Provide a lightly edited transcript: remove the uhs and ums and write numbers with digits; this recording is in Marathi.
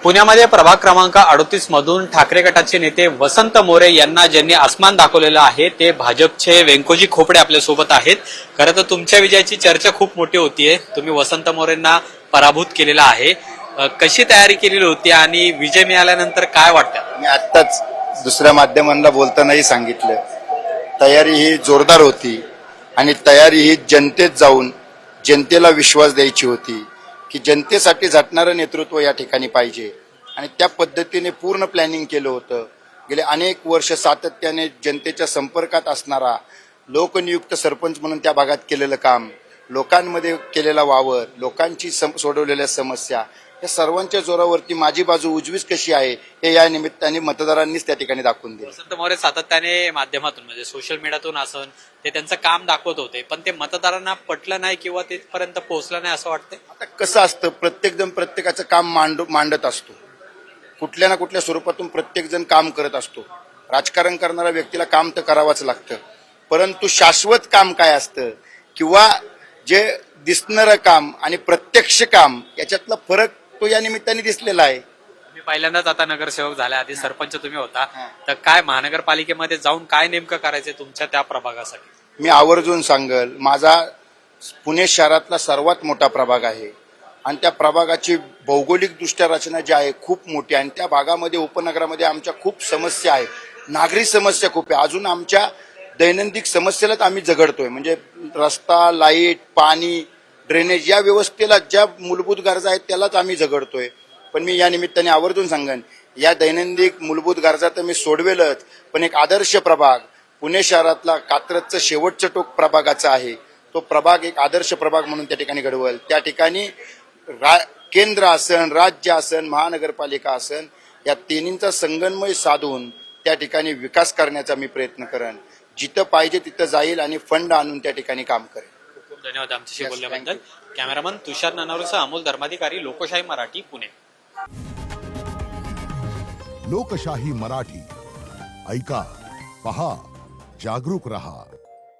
पुण्यामध्ये प्रभाग क्रमांक 38 मधून ठाकरे गटाचे नेते वसंत मोरे यांना ज्यांनी आसमान दाखवलेलं आहे ते भाजपचे व्यंकोजी खोपडे आपल्या सोबत आहेत. खरं तर तुमच्या विजयाची चर्चा खूप मोठी होतीये. तुम्ही वसंत मोरेंना पराभूत केलेला आहे. कशी तयारी केलेली होती आणि विजय मिळाल्यानंतर काय वाटतं? मी आत्ताच दुसऱ्या माध्यमांना बोलतानाही सांगितलं, तयारी ही जोरदार होती आणि तयारी ही जनतेत जाऊन जनतेला विश्वास द्यायची होती की जनतेसाठी झटणारं नेतृत्व या ठिकाणी पाहिजे आणि त्या पद्धतीने पूर्ण प्लॅनिंग केलं होतं. गेले अनेक वर्ष सातत्याने जनतेच्या संपर्कात असणारा लोकनियुक्त सरपंच म्हणून त्या भागात केलेलं काम, लोकांमध्ये केलेला वावर, लोकांची सोडवलेल्या समस्या, या सर्वांच्या जोरावरती माझी बाजू उजवीच कशी आहे हे या निमित्ताने मतदारांनीच त्या ठिकाणी दाखवून दिलं. वसंत मोरे सातत्याने माध्यमातून म्हणजे सोशल मीडियातून असून ते त्यांचं काम दाखवत होते, पण ते मतदारांना पटलं नाही किंवा तिथपर्यंत पोहोचलं नाही असं वाटतंय. आता कसं असतं, प्रत्येक जण प्रत्येकाचं काम मांडत असतो. कुठल्या ना कुठल्या स्वरूपातून प्रत्येक जण काम करत असतो. राजकारण करणाऱ्या व्यक्तीला काम तर करावंच लागतं, परंतु शाश्वत काम काय असतं किंवा जे दिसणारं काम आणि प्रत्यक्ष काम याच्यातला फरक तो या निमित्ताने दिसलेला आहे. मी पहिल्यांदाच आता नगरसेवक झाल्या, आधी सरपंच तुम्ही होता, तर काय महानगरपालिकेमध्ये जाऊन काय नेमकं करायचंय तुमच्या त्या प्रभागासाठी? मी आवर्जून सांगल, माझा पुणे शहरातला सर्वात मोठा प्रभाग आहे आणि त्या प्रभागाची भौगोलिक दृष्ट्या रचना जी आहे खूप मोठी आहे आणि त्या भागामध्ये उपनगरामध्ये आमच्या खूप समस्या आहे, नागरी समस्या खूप आहे. अजून आमच्या दैनंदिन समस्येलाच आम्ही झगडतोय, म्हणजे रस्ता, लाईट, पाणी, ड्रेनेज या व्यवस्थेला ज्या मूलभूत गरजा आहेत त्यालाच आम्ही झगडतोय. पण मी या निमित्ताने आवर्जून सांगेन, या दैनंदिन मूलभूत गरजा तर मी सोडवेलच, पण एक आदर्श प्रभाग पुणे शहरातला कात्रजचं शेवटचं टोक प्रभागाचा आहे, तो प्रभाग एक आदर्श प्रभाग म्हणून त्या ठिकाणी घडवल. त्या ठिकाणी केंद्र असन, राज्य असन, महानगरपालिका असन, या तिन्हींचा संगमय साधून त्या ठिकाणी विकास करण्याचा मी प्रयत्न करेन. जिथं पाहिजे तिथं जाईल आणि फंड आणून त्या ठिकाणी काम करेन. खूप धन्यवाद आमच्याशी बोलल्याबद्दल. कॅमेरामन तुषार ननावरेसह अमोल धर्माधिकारी, लोकशाही मराठी, पुणे. लोकशाही मराठी ऐका, पहा, जागरूक रहा.